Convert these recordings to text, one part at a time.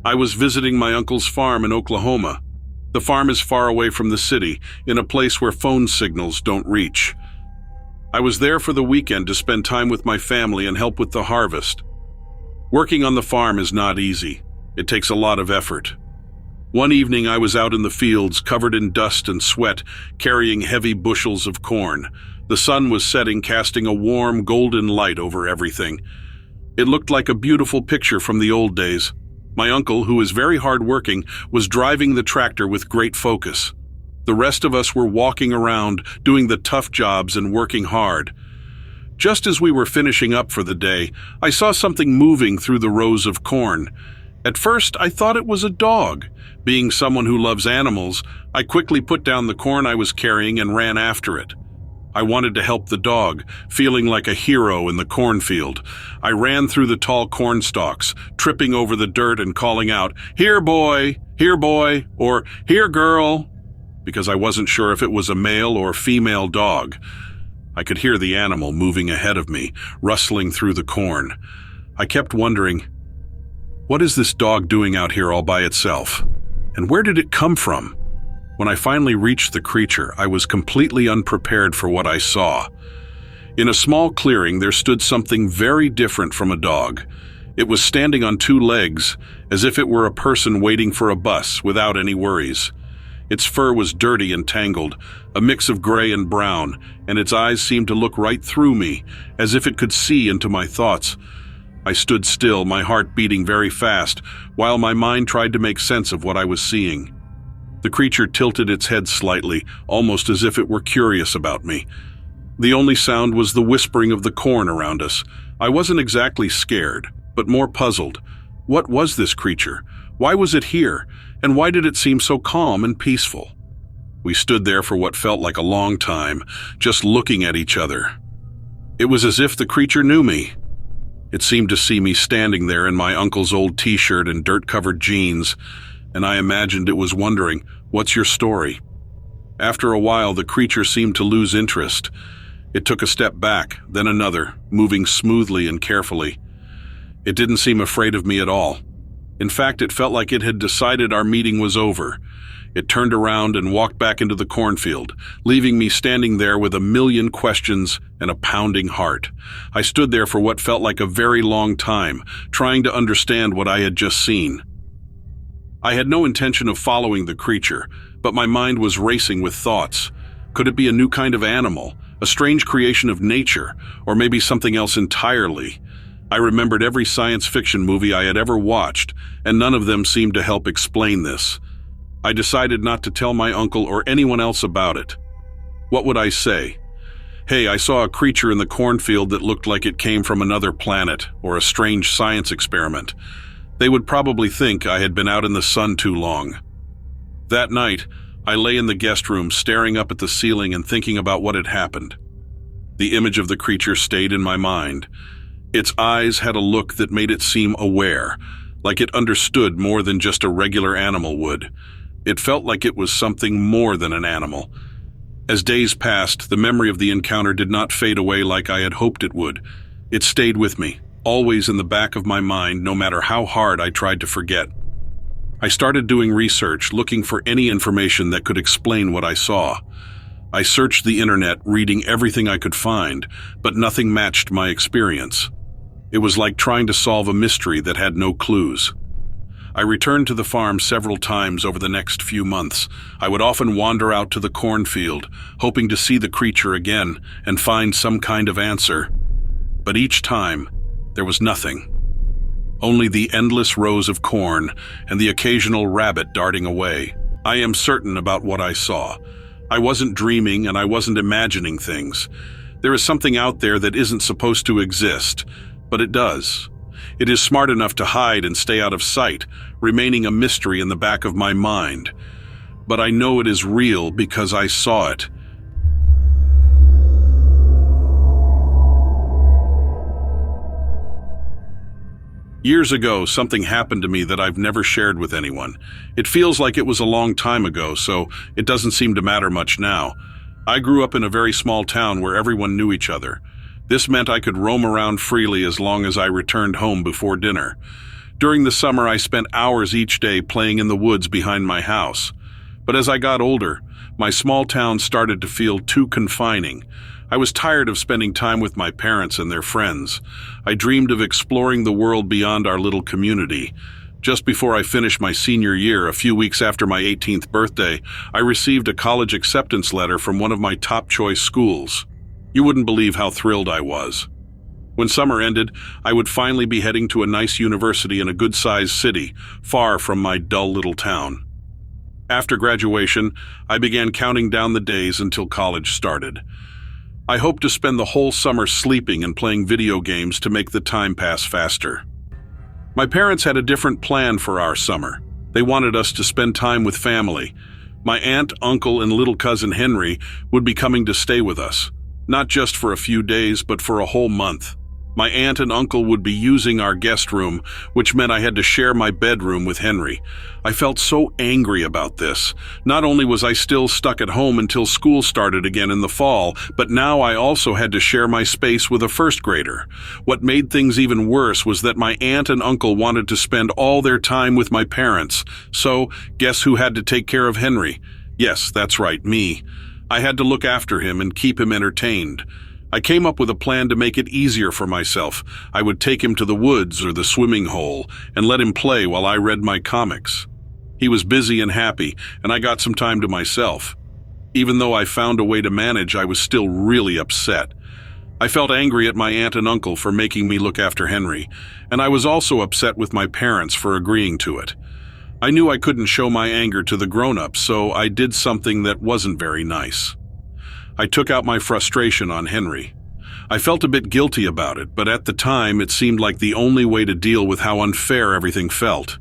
I was visiting my uncle's farm in Oklahoma. The farm is far away from the city, in a place where phone signals don't reach. I was there for the weekend to spend time with my family and help with the harvest. Working on the farm is not easy. It takes a lot of effort. One evening I was out in the fields, covered in dust and sweat, carrying heavy bushels of corn. The sun was setting, casting a warm, golden light over everything. It looked like a beautiful picture from the old days. My uncle, who is very hard-working, was driving the tractor with great focus. The rest of us were walking around, doing the tough jobs and working hard. Just as we were finishing up for the day, I saw something moving through the rows of corn. At first, I thought it was a dog. Being someone who loves animals, I quickly put down the corn I was carrying and ran after it. I wanted to help the dog, feeling like a hero in the cornfield. I ran through the tall corn stalks, tripping over the dirt and calling out, "Here, boy," or "Here, girl," because I wasn't sure if it was a male or female dog. I could hear the animal moving ahead of me, rustling through the corn. I kept wondering, what is this dog doing out here all by itself? And where did it come from? When I finally reached the creature, I was completely unprepared for what I saw. In a small clearing, there stood something very different from a dog. It was standing on two legs, as if it were a person waiting for a bus without any worries. Its fur was dirty and tangled, a mix of gray and brown, and its eyes seemed to look right through me, as if it could see into my thoughts. I stood still, my heart beating very fast, while my mind tried to make sense of what I was seeing. The creature tilted its head slightly, almost as if it were curious about me. The only sound was the whispering of the corn around us. I wasn't exactly scared, but more puzzled. What was this creature? Why was it here? And why did it seem so calm and peaceful? We stood there for what felt like a long time, just looking at each other. It was as if the creature knew me. It seemed to see me standing there in my uncle's old t-shirt and dirt-covered jeans, and I imagined it was wondering, "What's your story?" After a while, the creature seemed to lose interest. It took a step back, then another, moving smoothly and carefully. It didn't seem afraid of me at all. In fact, it felt like it had decided our meeting was over. It turned around and walked back into the cornfield, leaving me standing there with a million questions and a pounding heart. I stood there for what felt like a very long time, trying to understand what I had just seen. I had no intention of following the creature, but my mind was racing with thoughts. Could it be a new kind of animal, a strange creation of nature, or maybe something else entirely? I remembered every science fiction movie I had ever watched, and none of them seemed to help explain this. I decided not to tell my uncle or anyone else about it. What would I say? Hey, I saw a creature in the cornfield that looked like it came from another planet, or a strange science experiment. They would probably think I had been out in the sun too long. That night, I lay in the guest room staring up at the ceiling and thinking about what had happened. The image of the creature stayed in my mind. Its eyes had a look that made it seem aware, like it understood more than just a regular animal would. It felt like it was something more than an animal. As days passed, the memory of the encounter did not fade away like I had hoped it would. It stayed with me, always in the back of my mind, no matter how hard I tried to forget. I started doing research, looking for any information that could explain what I saw. I searched the internet, reading everything I could find, but nothing matched my experience. It was like trying to solve a mystery that had no clues. I returned to the farm several times over the next few months. I would often wander out to the cornfield, hoping to see the creature again and find some kind of answer. But each time, there was nothing. Only the endless rows of corn and the occasional rabbit darting away. I am certain about what I saw. I wasn't dreaming and I wasn't imagining things. There is something out there that isn't supposed to exist, but it does. It is smart enough to hide and stay out of sight, remaining a mystery in the back of my mind. But I know it is real because I saw it. Years ago, something happened to me that I've never shared with anyone. It feels like it was a long time ago, so it doesn't seem to matter much now. I grew up in a very small town where everyone knew each other. This meant I could roam around freely as long as I returned home before dinner. During the summer, I spent hours each day playing in the woods behind my house. But as I got older, my small town started to feel too confining. I was tired of spending time with my parents and their friends. I dreamed of exploring the world beyond our little community. Just before I finished my senior year, a few weeks after my 18th birthday, I received a college acceptance letter from one of my top choice schools. You wouldn't believe how thrilled I was. When summer ended, I would finally be heading to a nice university in a good-sized city, far from my dull little town. After graduation, I began counting down the days until college started. I hoped to spend the whole summer sleeping and playing video games to make the time pass faster. My parents had a different plan for our summer. They wanted us to spend time with family. My aunt, uncle, and little cousin Henry would be coming to stay with us, not just for a few days, but for a whole month. My aunt and uncle would be using our guest room, which meant I had to share my bedroom with Henry. I felt so angry about this. Not only was I still stuck at home until school started again in the fall, but now I also had to share my space with a first grader. What made things even worse was that my aunt and uncle wanted to spend all their time with my parents. So, guess who had to take care of Henry? Yes, that's right, me. I had to look after him and keep him entertained. I came up with a plan to make it easier for myself. I would take him to the woods or the swimming hole and let him play while I read my comics. He was busy and happy, and I got some time to myself. Even though I found a way to manage, I was still really upset. I felt angry at my aunt and uncle for making me look after Henry, and I was also upset with my parents for agreeing to it. I knew I couldn't show my anger to the grown-ups, so I did something that wasn't very nice. I took out my frustration on Henry. I felt a bit guilty about it, but at the time it seemed like the only way to deal with how unfair everything felt.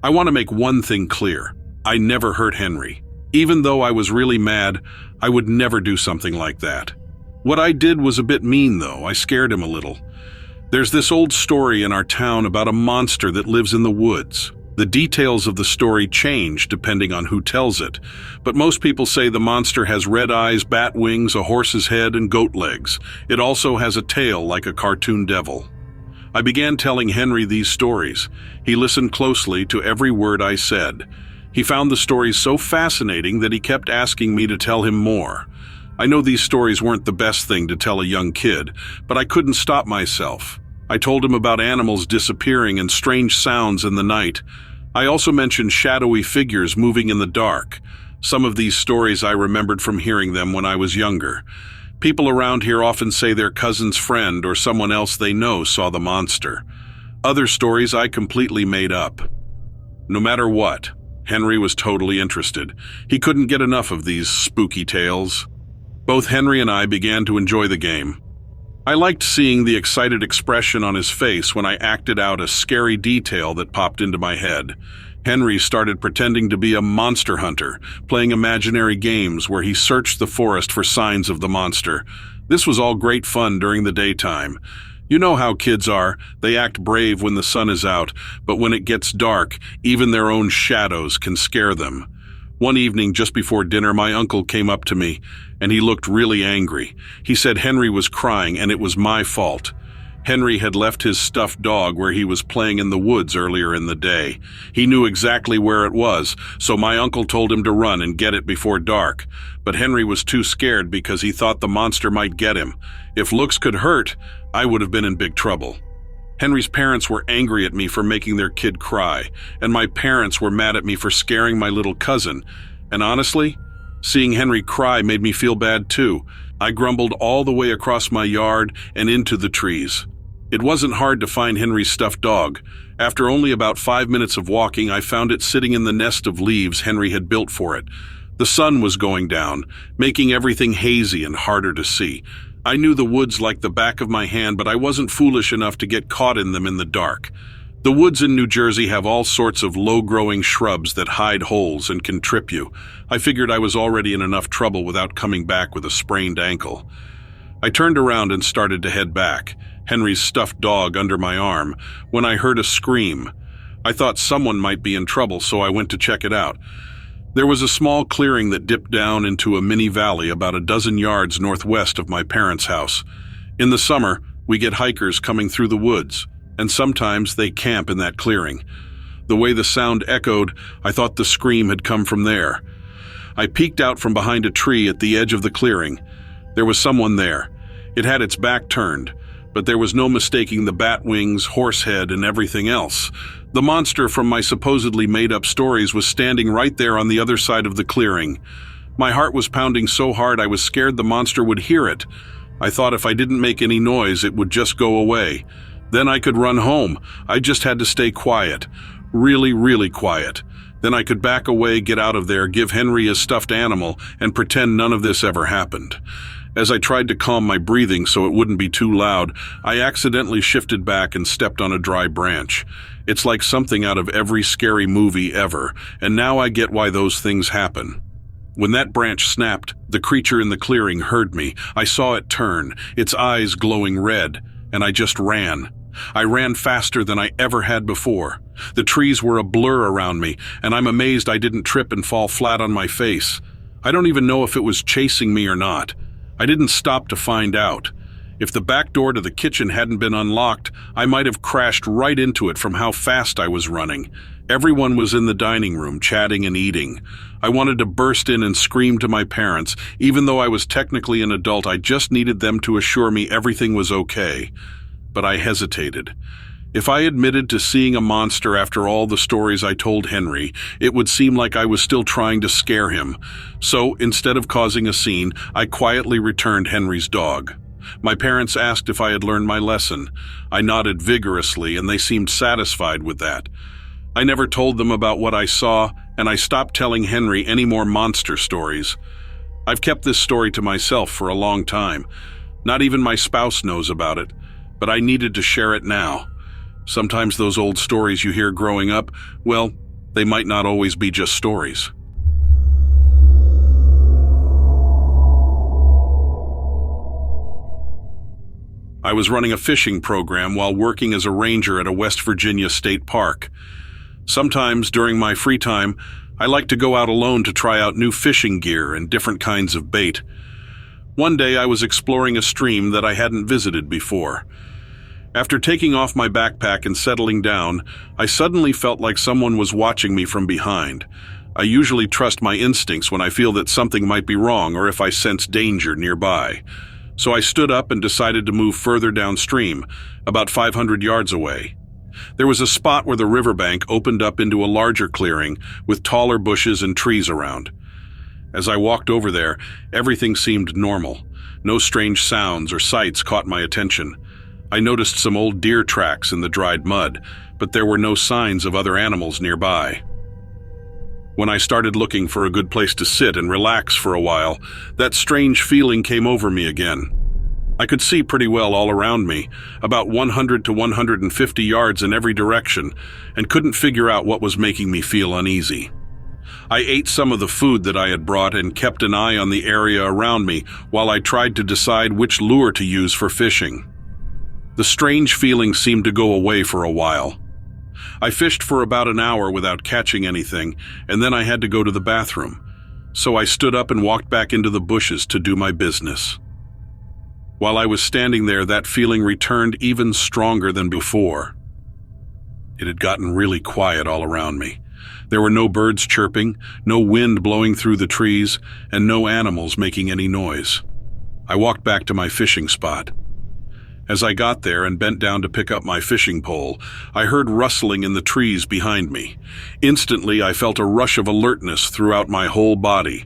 I want to make one thing clear. I never hurt Henry. Even though I was really mad, I would never do something like that. What I did was a bit mean, though. I scared him a little. There's this old story in our town about a monster that lives in the woods. The details of the story change depending on who tells it, but most people say the monster has red eyes, bat wings, a horse's head, and goat legs. It also has a tail like a cartoon devil. I began telling Henry these stories. He listened closely to every word I said. He found the stories so fascinating that he kept asking me to tell him more. I know these stories weren't the best thing to tell a young kid, but I couldn't stop myself. I told him about animals disappearing and strange sounds in the night. I also mentioned shadowy figures moving in the dark. Some of these stories I remembered from hearing them when I was younger. People around here often say their cousin's friend or someone else they know saw the monster. Other stories I completely made up. No matter what, Henry was totally interested. He couldn't get enough of these spooky tales. Both Henry and I began to enjoy the game. I liked seeing the excited expression on his face when I acted out a scary detail that popped into my head. Henry started pretending to be a monster hunter, playing imaginary games where he searched the forest for signs of the monster. This was all great fun during the daytime. You know how kids are. They act brave when the sun is out, but when it gets dark, even their own shadows can scare them. One evening, just before dinner, my uncle came up to me, and he looked really angry. He said Henry was crying, and it was my fault. Henry had left his stuffed dog where he was playing in the woods earlier in the day. He knew exactly where it was, so my uncle told him to run and get it before dark. But Henry was too scared because he thought the monster might get him. If looks could hurt, I would have been in big trouble. Henry's parents were angry at me for making their kid cry, and my parents were mad at me for scaring my little cousin. And honestly, seeing Henry cry made me feel bad too. I grumbled all the way across my yard and into the trees. It wasn't hard to find Henry's stuffed dog. After only about 5 minutes of walking, I found it sitting in the nest of leaves Henry had built for it. The sun was going down, making everything hazy and harder to see. I knew the woods like the back of my hand, but I wasn't foolish enough to get caught in them in the dark. The woods in New Jersey have all sorts of low-growing shrubs that hide holes and can trip you. I figured I was already in enough trouble without coming back with a sprained ankle. I turned around and started to head back, Henry's stuffed dog under my arm, when I heard a scream. I thought someone might be in trouble, so I went to check it out. There was a small clearing that dipped down into a mini valley about a dozen yards northwest of my parents' house. In the summer, we get hikers coming through the woods. and sometimes they camp in that clearing. The way the sound echoed, I thought the scream had come from there. I peeked out from behind a tree at the edge of the clearing. There was someone there. It had its back turned, but there was no mistaking the bat wings, horse head, and everything else. The monster from my supposedly made-up stories was standing right there on the other side of the clearing. My heart was pounding so hard I was scared the monster would hear it. I thought if I didn't make any noise, it would just go away. Then I could run home. I just had to stay quiet. Really, really quiet. Then I could back away, get out of there, give Henry a stuffed animal, and pretend none of this ever happened. As I tried to calm my breathing so it wouldn't be too loud, I accidentally shifted back and stepped on a dry branch. It's like something out of every scary movie ever, and now I get why those things happen. When that branch snapped, the creature in the clearing heard me. I saw it turn, its eyes glowing red, and I just ran. I ran faster than I ever had before. The trees were a blur around me, and I'm amazed I didn't trip and fall flat on my face. I don't even know if it was chasing me or not. I didn't stop to find out. If the back door to the kitchen hadn't been unlocked, I might have crashed right into it from how fast I was running. Everyone was in the dining room, chatting and eating. I wanted to burst in and scream to my parents. Even though I was technically an adult, I just needed them to assure me everything was okay. But I hesitated. If I admitted to seeing a monster after all the stories I told Henry, it would seem like I was still trying to scare him. So, instead of causing a scene, I quietly returned Henry's dog. My parents asked if I had learned my lesson. I nodded vigorously, and they seemed satisfied with that. I never told them about what I saw, and I stopped telling Henry any more monster stories. I've kept this story to myself for a long time. Not even my spouse knows about it, but I needed to share it now. Sometimes those old stories you hear growing up, well, they might not always be just stories. I was running a fishing program while working as a ranger at a West Virginia state park. Sometimes during my free time, I like to go out alone to try out new fishing gear and different kinds of bait. One day I was exploring a stream that I hadn't visited before. After taking off my backpack and settling down, I suddenly felt like someone was watching me from behind. I usually trust my instincts when I feel that something might be wrong or if I sense danger nearby. So I stood up and decided to move further downstream, about 500 yards away. There was a spot where the riverbank opened up into a larger clearing with taller bushes and trees around. As I walked over there, everything seemed normal. No strange sounds or sights caught my attention. I noticed some old deer tracks in the dried mud, but there were no signs of other animals nearby. When I started looking for a good place to sit and relax for a while, that strange feeling came over me again. I could see pretty well all around me, about 100 to 150 yards in every direction, and couldn't figure out what was making me feel uneasy. I ate some of the food that I had brought and kept an eye on the area around me while I tried to decide which lure to use for fishing. The strange feeling seemed to go away for a while. I fished for about an hour without catching anything, and then I had to go to the bathroom. So I stood up and walked back into the bushes to do my business. While I was standing there, that feeling returned even stronger than before. It had gotten really quiet all around me. There were no birds chirping, no wind blowing through the trees, and no animals making any noise. I walked back to my fishing spot. As I got there and bent down to pick up my fishing pole, I heard rustling in the trees behind me. Instantly, I felt a rush of alertness throughout my whole body.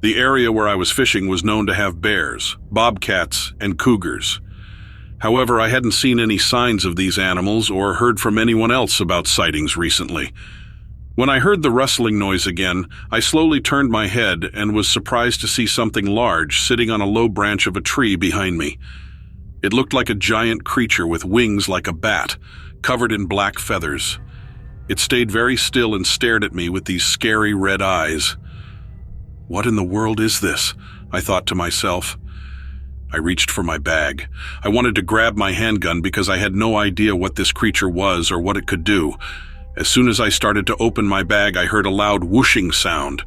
The area where I was fishing was known to have bears, bobcats, and cougars. However, I hadn't seen any signs of these animals or heard from anyone else about sightings recently. When I heard the rustling noise again, I slowly turned my head and was surprised to see something large sitting on a low branch of a tree behind me. It looked like a giant creature with wings like a bat, covered in black feathers. It stayed very still and stared at me with these scary red eyes. What in the world is this? I thought to myself. I reached for my bag. I wanted to grab my handgun because I had no idea what this creature was or what it could do. As soon as I started to open my bag, I heard a loud whooshing sound.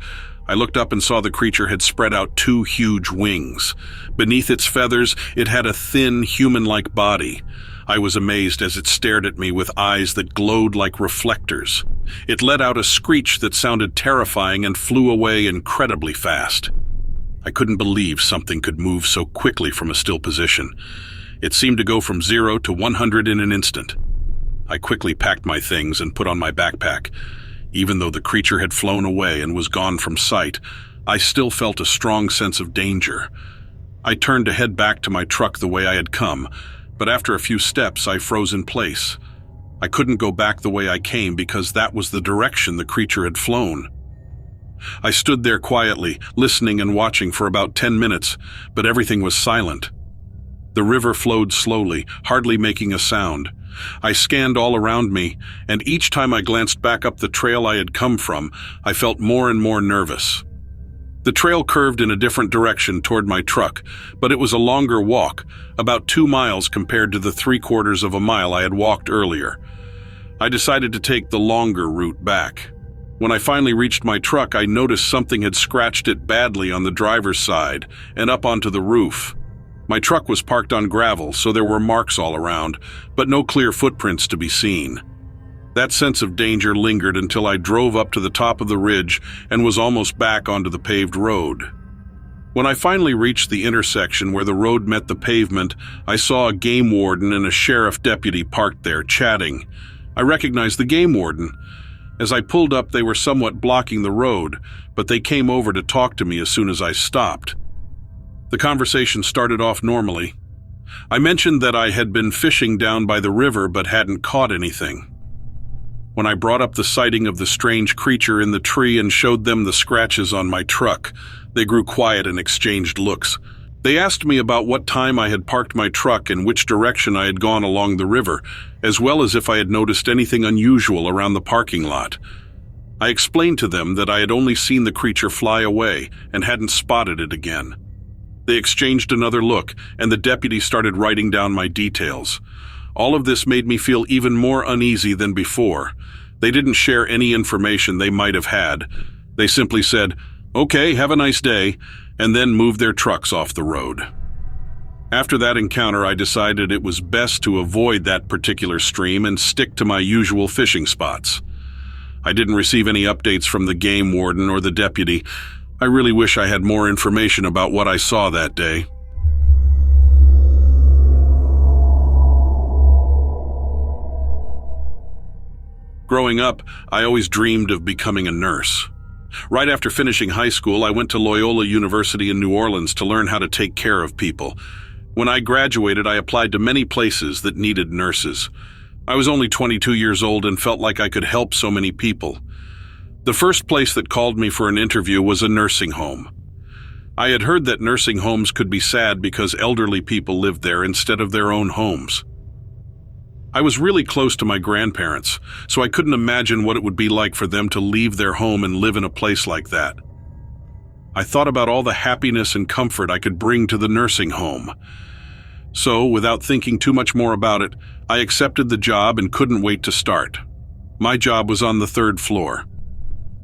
I looked up and saw the creature had spread out 2 huge wings. Beneath its feathers, it had a thin, human-like body. I was amazed as it stared at me with eyes that glowed like reflectors. It let out a screech that sounded terrifying and flew away incredibly fast. I couldn't believe something could move so quickly from a still position. It seemed to go from 0 to 100 in an instant. I quickly packed my things and put on my backpack. Even though the creature had flown away and was gone from sight, I still felt a strong sense of danger. I turned to head back to my truck the way I had come, but after a few steps I froze in place. I couldn't go back the way I came because that was the direction the creature had flown. I stood there quietly, listening and watching for about 10 minutes, but everything was silent. The river flowed slowly, hardly making a sound. I scanned all around me, and each time I glanced back up the trail I had come from, I felt more and more nervous. The trail curved in a different direction toward my truck, but it was a longer walk, about 2 miles compared to the 3/4 of a mile I had walked earlier. I decided to take the longer route back. When I finally reached my truck, I noticed something had scratched it badly on the driver's side and up onto the roof. My truck was parked on gravel, so there were marks all around, but no clear footprints to be seen. That sense of danger lingered until I drove up to the top of the ridge and was almost back onto the paved road. When I finally reached the intersection where the road met the pavement, I saw a game warden and a sheriff deputy parked there, chatting. I recognized the game warden. As I pulled up, they were somewhat blocking the road, but they came over to talk to me as soon as I stopped. The conversation started off normally. I mentioned that I had been fishing down by the river but hadn't caught anything. When I brought up the sighting of the strange creature in the tree and showed them the scratches on my truck, they grew quiet and exchanged looks. They asked me about what time I had parked my truck and which direction I had gone along the river, as well as if I had noticed anything unusual around the parking lot. I explained to them that I had only seen the creature fly away and hadn't spotted it again. They exchanged another look, and the deputy started writing down my details. All of this made me feel even more uneasy than before. They didn't share any information they might have had. They simply said, "Okay, have a nice day," and then moved their trucks off the road. After that encounter, I decided it was best to avoid that particular stream and stick to my usual fishing spots. I didn't receive any updates from the game warden or the deputy. I really wish I had more information about what I saw that day. Growing up, I always dreamed of becoming a nurse. Right after finishing high school, I went to Loyola University in New Orleans to learn how to take care of people. When I graduated, I applied to many places that needed nurses. I was only 22 years old and felt like I could help so many people. The first place that called me for an interview was a nursing home. I had heard that nursing homes could be sad because elderly people lived there instead of their own homes. I was really close to my grandparents, so I couldn't imagine what it would be like for them to leave their home and live in a place like that. I thought about all the happiness and comfort I could bring to the nursing home. So, without thinking too much more about it, I accepted the job and couldn't wait to start. My job was on the 3rd floor.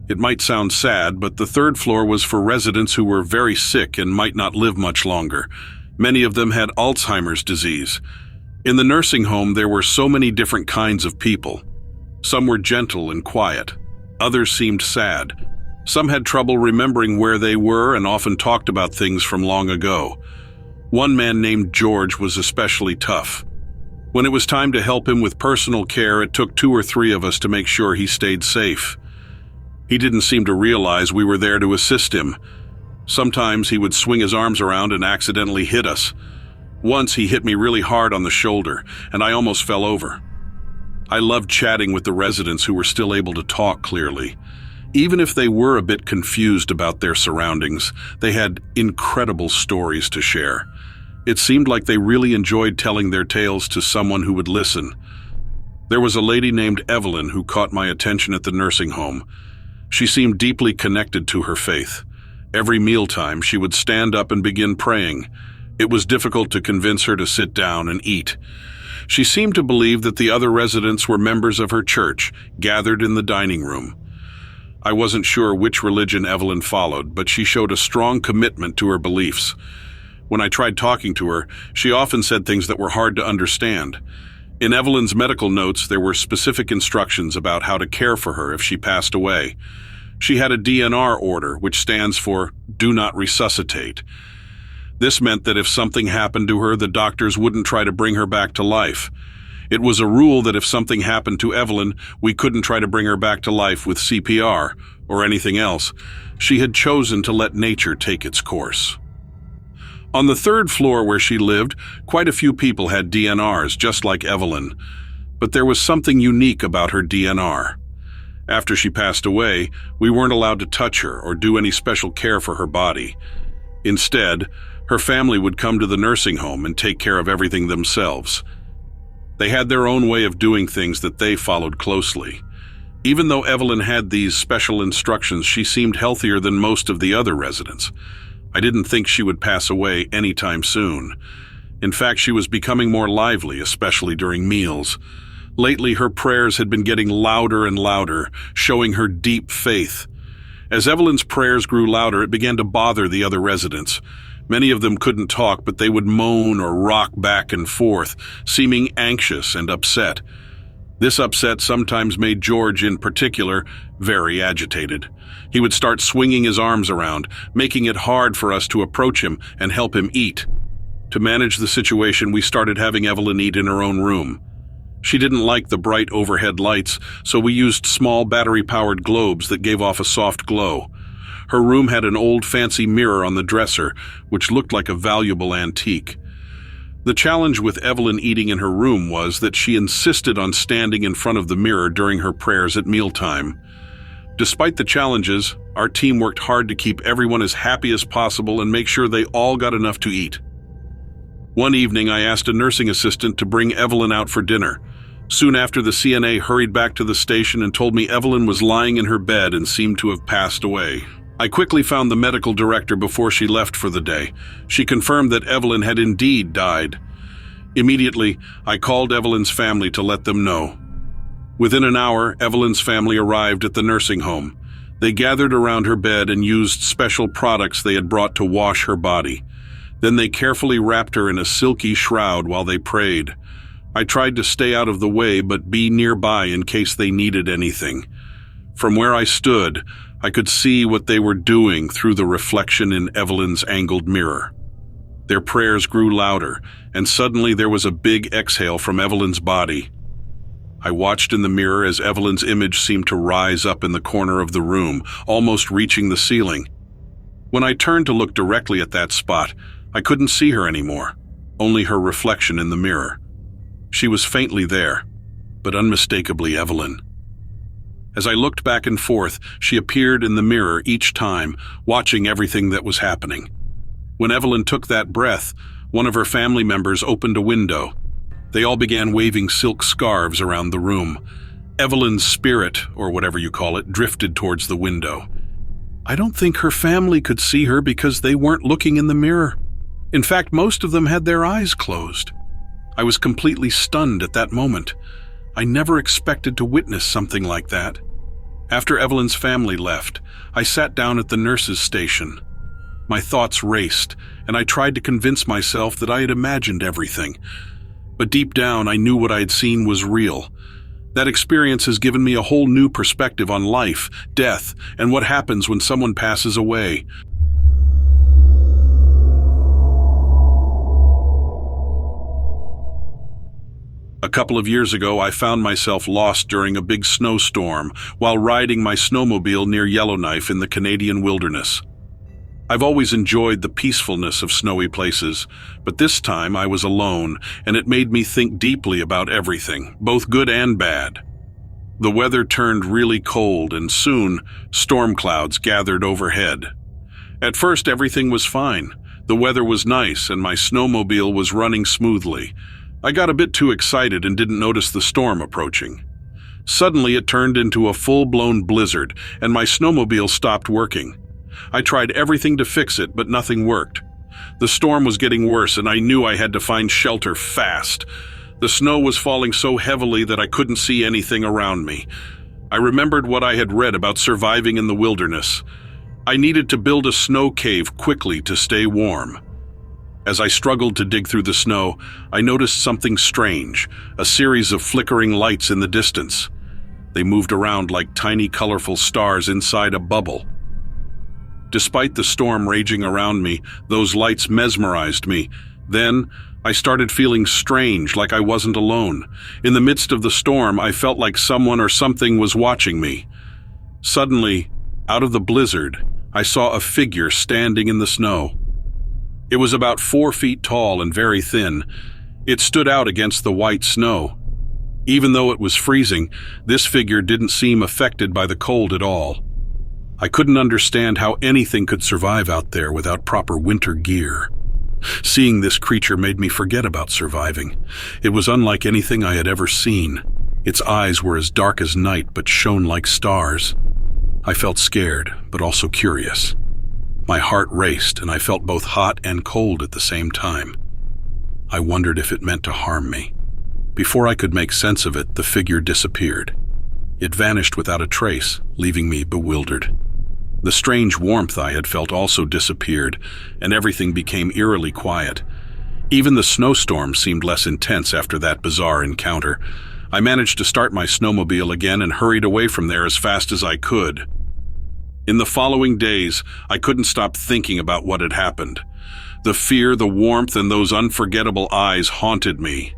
It might sound sad, but the 3rd floor was for residents who were very sick and might not live much longer. Many of them had Alzheimer's disease. In the nursing home, there were so many different kinds of people. Some were gentle and quiet. Others seemed sad. Some had trouble remembering where they were and often talked about things from long ago. One man named George was especially tough. When it was time to help him with personal care, it took 2 or 3 of us to make sure he stayed safe. He didn't seem to realize we were there to assist him. Sometimes he would swing his arms around and accidentally hit us. Once he hit me really hard on the shoulder, and I almost fell over. I loved chatting with the residents who were still able to talk clearly. Even if they were a bit confused about their surroundings, they had incredible stories to share. It seemed like they really enjoyed telling their tales to someone who would listen. There was a lady named Evelyn who caught my attention at the nursing home. She seemed deeply connected to her faith. Every mealtime, she would stand up and begin praying. It was difficult to convince her to sit down and eat. She seemed to believe that the other residents were members of her church, gathered in the dining room. I wasn't sure which religion Evelyn followed, but she showed a strong commitment to her beliefs. When I tried talking to her, she often said things that were hard to understand. In Evelyn's medical notes, there were specific instructions about how to care for her if she passed away. She had a DNR order, which stands for Do Not Resuscitate. This meant that if something happened to her, the doctors wouldn't try to bring her back to life. It was a rule that if something happened to Evelyn, we couldn't try to bring her back to life with CPR or anything else. She had chosen to let nature take its course. On the third floor where she lived, quite a few people had DNRs, just like Evelyn. But there was something unique about her DNR. After she passed away, we weren't allowed to touch her or do any special care for her body. Instead, her family would come to the nursing home and take care of everything themselves. They had their own way of doing things that they followed closely. Even though Evelyn had these special instructions, she seemed healthier than most of the other residents. I didn't think she would pass away anytime soon. In fact, she was becoming more lively, especially during meals. Lately, her prayers had been getting louder and louder, showing her deep faith. As Evelyn's prayers grew louder, it began to bother the other residents. Many of them couldn't talk, but they would moan or rock back and forth, seeming anxious and upset. This upset sometimes made George, in particular, very agitated. He would start swinging his arms around, making it hard for us to approach him and help him eat. To manage the situation, we started having Evelyn eat in her own room. She didn't like the bright overhead lights, so we used small battery-powered globes that gave off a soft glow. Her room had an old fancy mirror on the dresser, which looked like a valuable antique. The challenge with Evelyn eating in her room was that she insisted on standing in front of the mirror during her prayers at mealtime. Despite the challenges, our team worked hard to keep everyone as happy as possible and make sure they all got enough to eat. One evening, I asked a nursing assistant to bring Evelyn out for dinner. Soon after, the CNA hurried back to the station and told me Evelyn was lying in her bed and seemed to have passed away. I quickly found the medical director before she left for the day. She confirmed that Evelyn had indeed died. Immediately, I called Evelyn's family to let them know. Within an hour, Evelyn's family arrived at the nursing home. They gathered around her bed and used special products they had brought to wash her body. Then they carefully wrapped her in a silky shroud while they prayed. I tried to stay out of the way but be nearby in case they needed anything. From where I stood, I could see what they were doing through the reflection in Evelyn's angled mirror. Their prayers grew louder, and suddenly there was a big exhale from Evelyn's body. I watched in the mirror as Evelyn's image seemed to rise up in the corner of the room, almost reaching the ceiling. When I turned to look directly at that spot, I couldn't see her anymore, only her reflection in the mirror. She was faintly there, but unmistakably Evelyn. As I looked back and forth, she appeared in the mirror each time, watching everything that was happening. When Evelyn took that breath, one of her family members opened a window. They all began waving silk scarves around the room. Evelyn's spirit, or whatever you call it, drifted towards the window. I don't think her family could see her because they weren't looking in the mirror. In fact, most of them had their eyes closed. I was completely stunned at that moment. I never expected to witness something like that. After Evelyn's family left, I sat down at the nurse's station. My thoughts raced, and I tried to convince myself that I had imagined everything. But deep down, I knew what I had seen was real. That experience has given me a whole new perspective on life, death, and what happens when someone passes away. A couple of years ago, I found myself lost during a big snowstorm while riding my snowmobile near Yellowknife in the Canadian wilderness. I've always enjoyed the peacefulness of snowy places, but this time I was alone, and it made me think deeply about everything, both good and bad. The weather turned really cold, and soon storm clouds gathered overhead. At first, everything was fine. The weather was nice, and my snowmobile was running smoothly. I got a bit too excited and didn't notice the storm approaching. Suddenly, it turned into a full-blown blizzard, and my snowmobile stopped working. I tried everything to fix it, but nothing worked. The storm was getting worse, and I knew I had to find shelter fast. The snow was falling so heavily that I couldn't see anything around me. I remembered what I had read about surviving in the wilderness. I needed to build a snow cave quickly to stay warm. As I struggled to dig through the snow, I noticed something strange, a series of flickering lights in the distance. They moved around like tiny colorful stars inside a bubble. Despite the storm raging around me, those lights mesmerized me. Then, I started feeling strange, like I wasn't alone. In the midst of the storm, I felt like someone or something was watching me. Suddenly, out of the blizzard, I saw a figure standing in the snow. It was about 4 feet tall and very thin. It stood out against the white snow. Even though it was freezing, this figure didn't seem affected by the cold at all. I couldn't understand how anything could survive out there without proper winter gear. Seeing this creature made me forget about surviving. It was unlike anything I had ever seen. Its eyes were as dark as night but shone like stars. I felt scared, but also curious. My heart raced, and I felt both hot and cold at the same time. I wondered if it meant to harm me. Before I could make sense of it, the figure disappeared. It vanished without a trace, leaving me bewildered. The strange warmth I had felt also disappeared, and everything became eerily quiet. Even the snowstorm seemed less intense after that bizarre encounter. I managed to start my snowmobile again and hurried away from there as fast as I could. In the following days, I couldn't stop thinking about what had happened. The fear, the warmth, and those unforgettable eyes haunted me.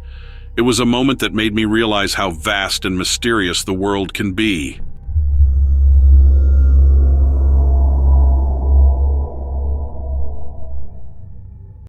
It was a moment that made me realize how vast and mysterious the world can be.